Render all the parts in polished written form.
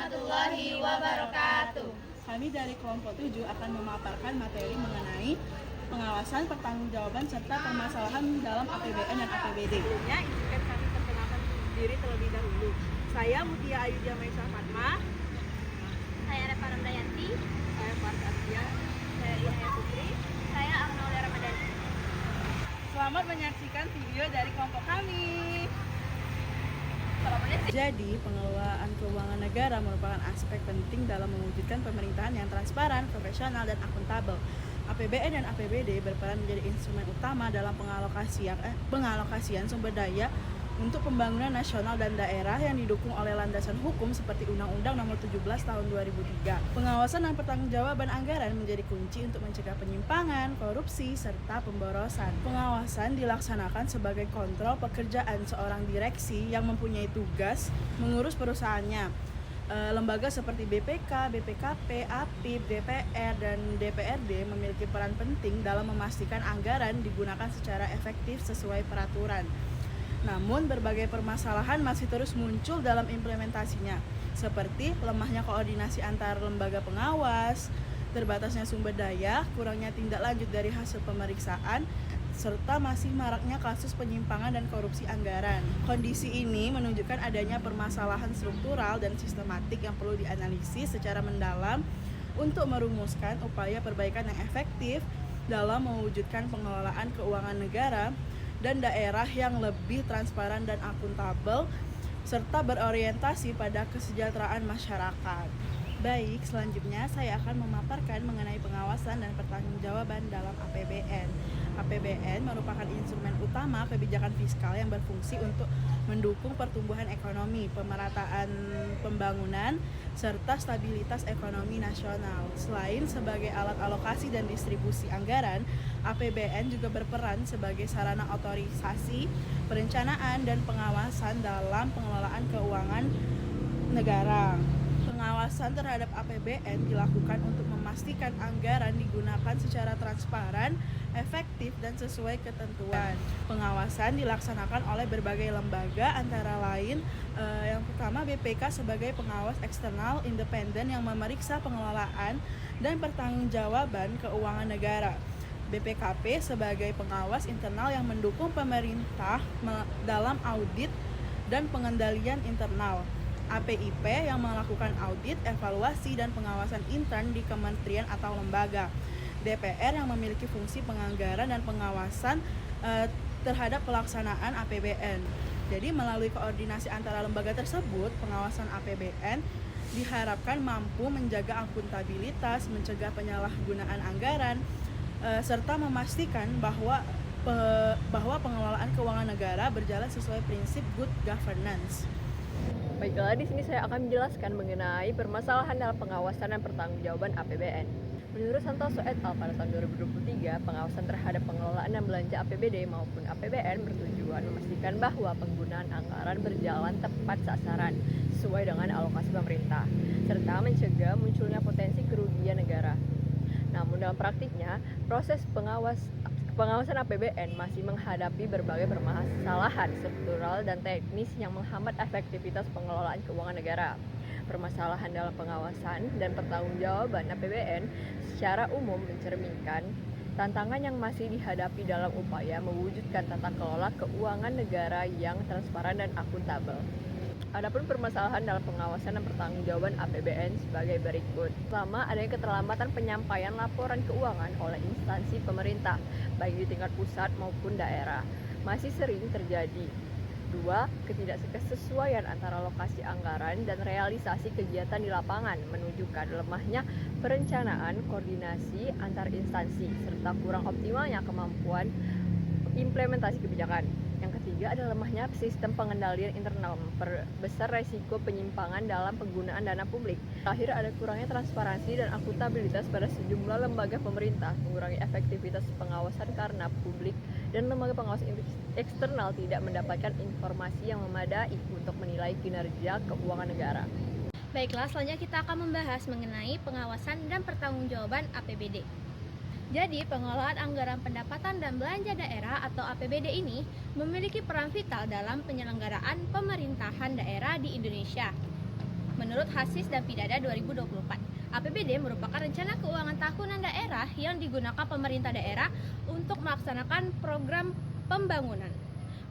warahmatullahi wabarakatuh. Kami dari kelompok 7 akan memaparkan materi mengenai pengawasan, pertanggungjawaban, serta permasalahan dalam APBN dan APBD. Sebelumnya, izinkan kami perkenalkan diri terlebih dahulu. Saya Mutia Ayudya Maisa Fatma. Saya Repa Ramdayanti. Saya Farid Ardia. Saya Inaya Putri. Saya Amnaulia Ramadhani. Selamat menyaksikan video dari kelompok kami. Jadi, pengelolaan keuangan negara merupakan aspek penting dalam mewujudkan pemerintahan yang transparan, profesional, dan akuntabel. APBN dan APBD berperan menjadi instrumen utama dalam pengalokasian sumber daya untuk pembangunan nasional dan daerah yang didukung oleh landasan hukum seperti Undang-Undang Nomor 17 Tahun 2003. Pengawasan dan pertanggungjawaban anggaran menjadi kunci untuk mencegah penyimpangan, korupsi, serta pemborosan. Pengawasan dilaksanakan sebagai kontrol pekerjaan seorang direksi yang mempunyai tugas mengurus perusahaannya. Lembaga seperti BPK, BPKP, APIP, DPR, dan DPRD memiliki peran penting dalam memastikan anggaran digunakan secara efektif sesuai peraturan. Namun, berbagai permasalahan masih terus muncul dalam implementasinya, seperti lemahnya koordinasi antar lembaga pengawas, terbatasnya sumber daya, kurangnya tindak lanjut dari hasil pemeriksaan, serta masih maraknya kasus penyimpangan dan korupsi anggaran. Kondisi ini menunjukkan adanya permasalahan struktural dan sistematik yang perlu dianalisis secara mendalam untuk merumuskan upaya perbaikan yang efektif dalam mewujudkan pengelolaan keuangan negara dan daerah yang lebih transparan dan akuntabel, serta berorientasi pada kesejahteraan masyarakat. Baik, selanjutnya saya akan memaparkan mengenai pengawasan dan pertanggungjawaban dalam APBN. APBN merupakan instrumen utama kebijakan fiskal yang berfungsi untuk mendukung pertumbuhan ekonomi, pemerataan pembangunan, serta stabilitas ekonomi nasional. Selain sebagai alat alokasi dan distribusi anggaran, APBN juga berperan sebagai sarana otorisasi, perencanaan, dan pengawasan dalam pengelolaan keuangan negara. Pengawasan terhadap APBN dilakukan untuk memastikan anggaran digunakan secara transparan, efektif, dan sesuai ketentuan. Pengawasan dilaksanakan oleh berbagai lembaga, antara lain yang pertama BPK sebagai pengawas eksternal independen yang memeriksa pengelolaan dan pertanggungjawaban keuangan negara. BPKP sebagai pengawas internal yang mendukung pemerintah dalam audit dan pengendalian internal. APIP yang melakukan audit, evaluasi, dan pengawasan intern di kementerian atau lembaga. DPR yang memiliki fungsi penganggaran dan pengawasan terhadap pelaksanaan APBN. Jadi melalui koordinasi antara lembaga tersebut, pengawasan APBN diharapkan mampu menjaga akuntabilitas, mencegah penyalahgunaan anggaran, serta memastikan bahwa pengelolaan keuangan negara berjalan sesuai prinsip good governance. Baiklah, di sini saya akan menjelaskan mengenai permasalahan dalam pengawasan dan pertanggungjawaban APBN. Menurut Santoso et al. Pada tahun 2023, pengawasan terhadap pengelolaan dan belanja APBD maupun APBN bertujuan memastikan bahwa penggunaan anggaran berjalan tepat sasaran sesuai dengan alokasi pemerintah, serta mencegah munculnya potensi kerugian negara. Namun dalam praktiknya, proses pengawasan APBN masih menghadapi berbagai permasalahan struktural dan teknis yang menghambat efektivitas pengelolaan keuangan negara. Permasalahan dalam pengawasan dan pertanggungjawaban APBN secara umum mencerminkan tantangan yang masih dihadapi dalam upaya mewujudkan tata kelola keuangan negara yang transparan dan akuntabel. Adapun permasalahan dalam pengawasan dan pertanggungjawaban APBN sebagai berikut. Pertama, adanya keterlambatan penyampaian laporan keuangan oleh instansi pemerintah, baik di tingkat pusat maupun daerah. Masih sering terjadi. Dua, ketidaksesuaian antara lokasi anggaran dan realisasi kegiatan di lapangan menunjukkan lemahnya perencanaan, koordinasi antar instansi, serta kurang optimalnya kemampuan implementasi kebijakan. Yang ketiga adalah lemahnya sistem pengendalian internal, memperbesar resiko penyimpangan dalam penggunaan dana publik. Terakhir, ada kurangnya transparansi dan akuntabilitas pada sejumlah lembaga pemerintah, mengurangi efektivitas pengawasan karena publik dan lembaga pengawas eksternal tidak mendapatkan informasi yang memadai untuk menilai kinerja keuangan negara. Baiklah, selanjutnya kita akan membahas mengenai pengawasan dan pertanggungjawaban APBD. Jadi, pengelolaan anggaran pendapatan dan belanja daerah atau APBD ini memiliki peran vital dalam penyelenggaraan pemerintahan daerah di Indonesia. menurut HASIS dan Pidada 2024. APBD merupakan rencana keuangan tahunan daerah yang digunakan pemerintah daerah untuk melaksanakan program pembangunan.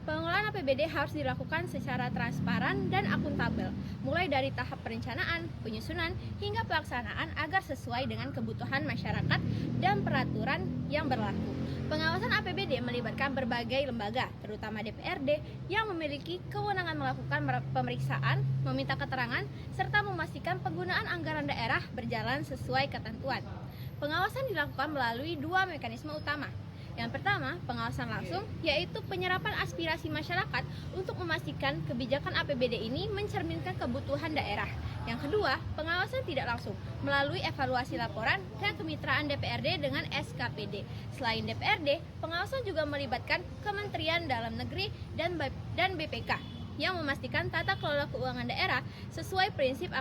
Pengelolaan APBD harus dilakukan secara transparan dan akuntabel, mulai dari tahap perencanaan, penyusunan, hingga pelaksanaan agar sesuai dengan kebutuhan masyarakat dan peraturan yang berlaku. Pengawasan APBD melibatkan berbagai lembaga, terutama DPRD, yang memiliki kewenangan melakukan pemeriksaan, meminta keterangan, serta memastikan penggunaan anggaran daerah berjalan sesuai ketentuan. Pengawasan dilakukan melalui dua mekanisme utama. Yang pertama, pengawasan langsung, yaitu penyerapan aspirasi masyarakat untuk memastikan kebijakan APBD ini mencerminkan kebutuhan daerah. Yang kedua, pengawasan tidak langsung, melalui evaluasi laporan dan kemitraan DPRD dengan SKPD. Selain DPRD, pengawasan juga melibatkan Kementerian Dalam Negeri dan BPK yang memastikan tata kelola keuangan daerah sesuai prinsip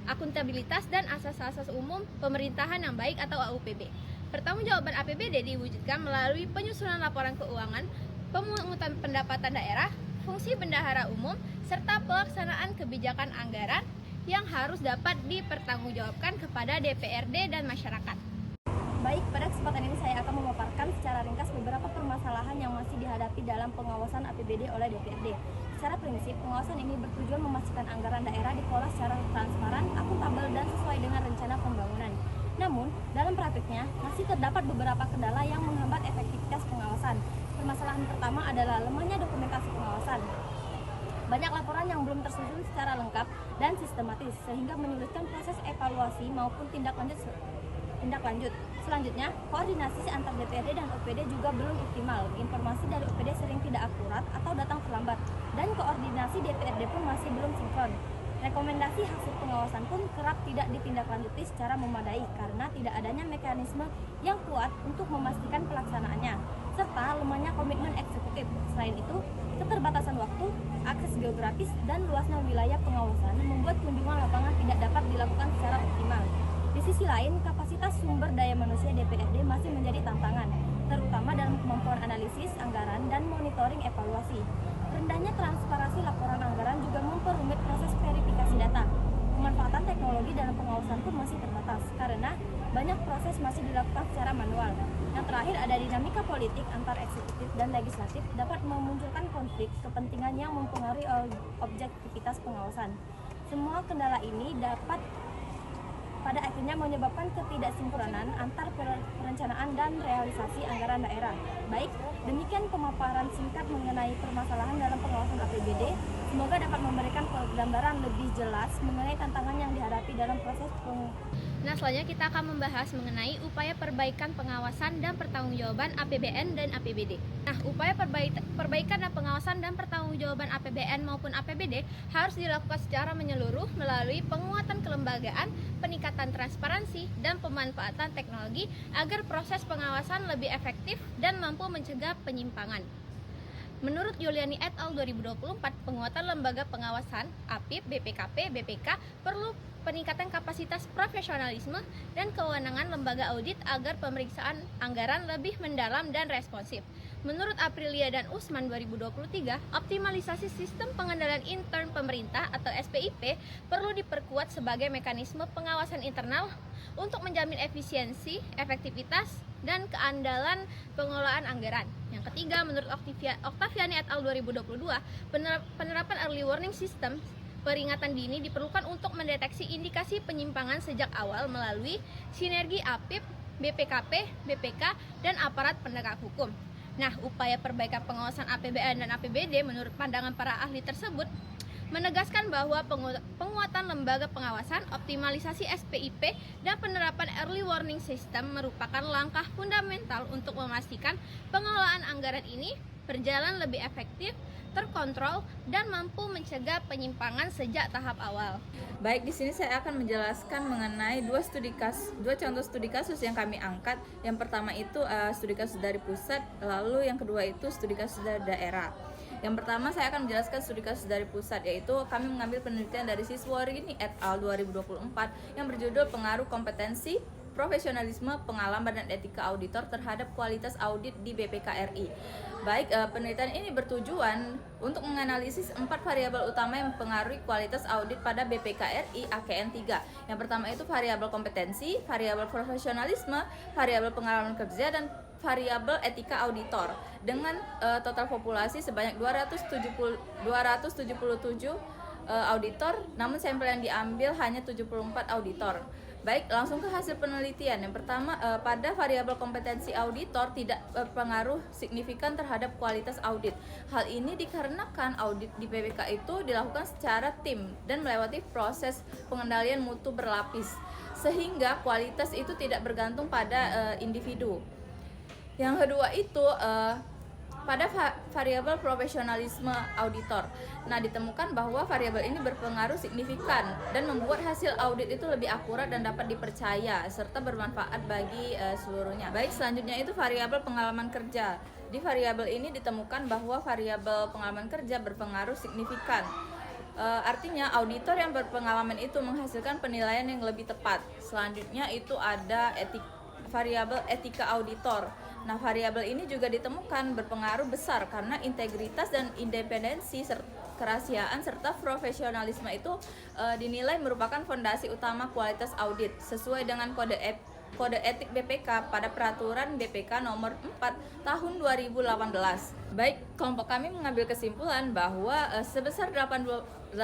akuntabilitas dan asas-asas umum pemerintahan yang baik atau AUPB. Pertanggungjawaban APBD diwujudkan melalui penyusunan laporan keuangan, pemungutan pendapatan daerah, fungsi bendahara umum, serta pelaksanaan kebijakan anggaran yang harus dapat dipertanggungjawabkan kepada DPRD dan masyarakat. Baik, pada kesempatan ini saya akan memaparkan secara ringkas beberapa permasalahan yang masih dihadapi dalam pengawasan APBD oleh DPRD. Secara prinsip, pengawasan ini bertujuan memastikan anggaran daerah dikelola secara transparan, akuntabel, dan sesuai dengan rencana pembangunan. Namun, dalam praktiknya, masih terdapat beberapa kendala yang menghambat efektivitas pengawasan. Permasalahan pertama adalah lemahnya dokumentasi pengawasan. Banyak laporan yang belum tersusun secara lengkap dan sistematis, sehingga menyulitkan proses evaluasi maupun tindak lanjut. Selanjutnya, koordinasi antar DPRD dan OPD juga belum optimal. Informasi dari OPD sering tidak akurat atau datang terlambat, dan koordinasi DPRD pun masih belum sinkron. Rekomendasi hasil pengawasan pun kerap tidak ditindaklanjuti secara memadai karena tidak adanya mekanisme yang kuat untuk memastikan pelaksanaannya, serta lemahnya komitmen eksekutif. Selain itu, keterbatasan waktu, akses geografis, dan luasnya wilayah pengawasan membuat kunjungan lapangan tidak dapat dilakukan secara optimal. Di sisi lain, kapasitas sumber daya manusia DPRD masih menjadi tantangan, terutama dalam kemampuan analisis anggaran dan monitoring evaluasi. Rendahnya transparansi laporan anggaran juga memperumit proses verifikasi data. Pemanfaatan teknologi dalam pengawasan pun masih terbatas, karena banyak proses masih dilakukan secara manual. Yang terakhir, ada dinamika politik antar eksekutif dan legislatif dapat memunculkan konflik kepentingan yang mempengaruhi objektivitas pengawasan. Semua kendala ini dapat pada akhirnya menyebabkan ketidaksinkronan antar perencanaan dan realisasi anggaran daerah. Baik, demikian pemaparan singkat mengenai permasalahan dalam pengawasan APBD. Semoga dapat memberikan gambaran lebih jelas mengenai tantangan yang dihadapi dalam proses Nah, selanjutnya kita akan membahas mengenai upaya perbaikan pengawasan dan pertanggungjawaban APBN dan APBD. Nah, upaya perbaikan dan pengawasan dan pertanggungjawaban APBN maupun APBD harus dilakukan secara menyeluruh melalui penguatan kelembagaan, peningkatan transparansi, dan pemanfaatan teknologi agar proses pengawasan lebih efektif dan mampu mencegah penyimpangan. Menurut Yuliani et al. 2024, penguatan lembaga pengawasan APIP, BPKP, BPK perlu peningkatan kapasitas profesionalisme dan kewenangan lembaga audit agar pemeriksaan anggaran lebih mendalam dan responsif. Menurut Aprilia dan Usman 2023, optimalisasi sistem pengendalian intern pemerintah atau SPIP perlu diperkuat sebagai mekanisme pengawasan internal untuk menjamin efisiensi, efektivitas, dan keandalan pengelolaan anggaran. Yang ketiga, menurut Octaviani et al. 2022, penerapan early warning system peringatan dini diperlukan untuk mendeteksi indikasi penyimpangan sejak awal melalui sinergi APIP, BPKP, BPK, dan aparat penegak hukum. Nah, upaya perbaikan pengawasan APBN dan APBD menurut pandangan para ahli tersebut menegaskan bahwa penguatan lembaga pengawasan, optimalisasi SPIP, dan penerapan early warning system merupakan langkah fundamental untuk memastikan pengelolaan anggaran ini berjalan lebih efektif, terkontrol, dan mampu mencegah penyimpangan sejak tahap awal. Baik, di sini saya akan menjelaskan mengenai dua contoh studi kasus yang kami angkat. Yang pertama itu studi kasus dari pusat, lalu yang kedua itu studi kasus dari daerah. Yang pertama saya akan menjelaskan studi kasus dari pusat, yaitu kami mengambil penelitian dari Siswarini et al. 2024 yang berjudul Pengaruh Kompetensi, profesionalisme, pengalaman, dan etika auditor terhadap kualitas audit di BPK RI. Baik, penelitian ini bertujuan untuk menganalisis 4 variabel utama yang mempengaruhi kualitas audit pada BPK RI AKN 3. Yang pertama itu variabel kompetensi, variabel profesionalisme, variabel pengalaman kerja, dan variabel etika auditor dengan total populasi sebanyak 277 auditor, namun sampel yang diambil hanya 74 auditor. Baik, langsung ke hasil penelitian. Yang pertama, pada variabel kompetensi auditor tidak berpengaruh signifikan terhadap kualitas audit. Hal ini dikarenakan audit di BPK itu dilakukan secara tim dan melewati proses pengendalian mutu berlapis, sehingga kualitas itu tidak bergantung pada individu. Yang kedua itu pada variabel profesionalisme auditor. Nah, ditemukan bahwa variabel ini berpengaruh signifikan dan membuat hasil audit itu lebih akurat dan dapat dipercaya serta bermanfaat bagi seluruhnya. Baik, selanjutnya itu variabel pengalaman kerja. Di variabel ini ditemukan bahwa variabel pengalaman kerja berpengaruh signifikan. Artinya auditor yang berpengalaman itu menghasilkan penilaian yang lebih tepat. Selanjutnya itu ada variabel etika auditor. Nah, variabel ini juga ditemukan berpengaruh besar karena integritas dan independensi, kerahasiaan serta profesionalisme itu dinilai merupakan fondasi utama kualitas audit sesuai dengan kode etik BPK pada peraturan BPK nomor 4 tahun 2018. Baik, kelompok kami mengambil kesimpulan bahwa sebesar 82%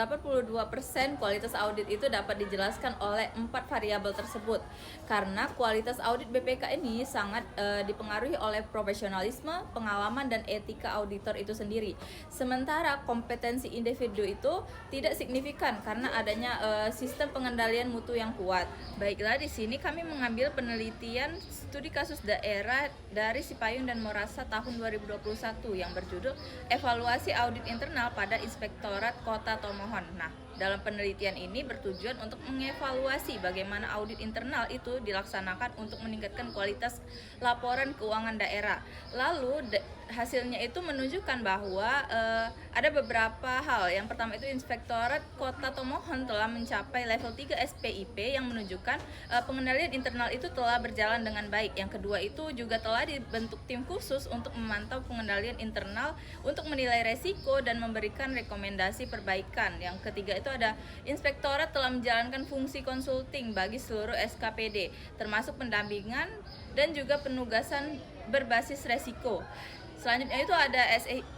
kualitas audit itu dapat dijelaskan oleh 4 variabel tersebut. Karena kualitas audit BPK ini sangat dipengaruhi oleh profesionalisme, pengalaman, dan etika auditor itu sendiri. Sementara kompetensi individu itu tidak signifikan karena adanya sistem pengendalian mutu yang kuat. Baiklah, di sini kami mengambil penelitian studi kasus daerah dari Sipayung dan Merasa tahun 2021 yang berjudul Evaluasi Audit Internal pada Inspektorat Kota Tomohon. Nah, dalam penelitian ini bertujuan untuk mengevaluasi bagaimana audit internal itu dilaksanakan untuk meningkatkan kualitas laporan keuangan daerah. Lalu hasilnya itu menunjukkan bahwa ada beberapa hal. Yang pertama itu Inspektorat Kota Tomohon telah mencapai level 3 SPIP yang menunjukkan pengendalian internal itu telah berjalan dengan baik. Yang kedua itu juga telah dibentuk tim khusus untuk memantau pengendalian internal untuk menilai resiko dan memberikan rekomendasi perbaikan. Yang ketiga itu ada Inspektorat telah menjalankan fungsi konsulting bagi seluruh SKPD, termasuk pendampingan dan juga penugasan berbasis resiko. Selanjutnya itu ada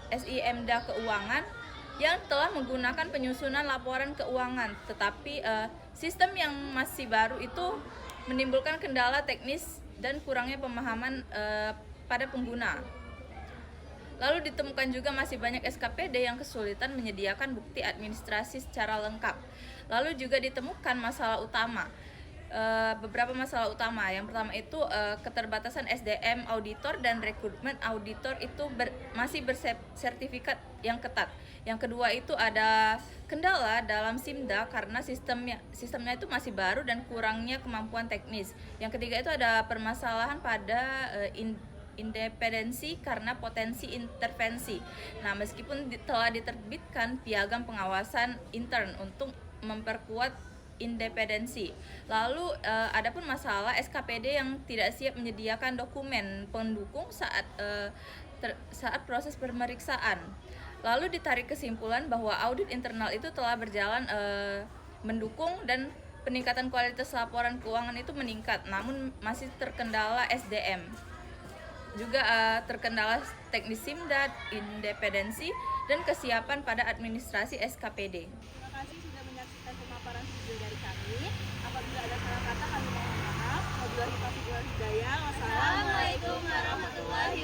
SIMDA Keuangan yang telah menggunakan penyusunan laporan keuangan, tetapi sistem yang masih baru itu menimbulkan kendala teknis dan kurangnya pemahaman pada pengguna. Lalu ditemukan juga masih banyak SKPD yang kesulitan menyediakan bukti administrasi secara lengkap. Lalu juga ditemukan masalah utama, beberapa masalah utama. Yang pertama itu keterbatasan SDM auditor dan rekrutmen auditor itu masih bersertifikat yang ketat. Yang kedua itu ada kendala dalam SIMDA karena sistemnya itu masih baru dan kurangnya kemampuan teknis. Yang ketiga itu ada permasalahan pada independensi karena potensi intervensi. Nah, meskipun telah diterbitkan piagam pengawasan intern untuk memperkuat independensi. Lalu adapun masalah SKPD yang tidak siap menyediakan dokumen pendukung saat proses pemeriksaan. Lalu ditarik kesimpulan bahwa audit internal itu telah berjalan mendukung dan peningkatan kualitas laporan keuangan itu meningkat, namun masih terkendala SDM. Juga terkendala teknis SIMDA, independensi, dan kesiapan pada administrasi SKPD. Terima kasih sudah menyaksikan pemaparan video dari kami. Apabila ada salah kata kami mohon maaf. Wabillahi taufiq wal hidayah. Wassalamualaikum warahmatullahi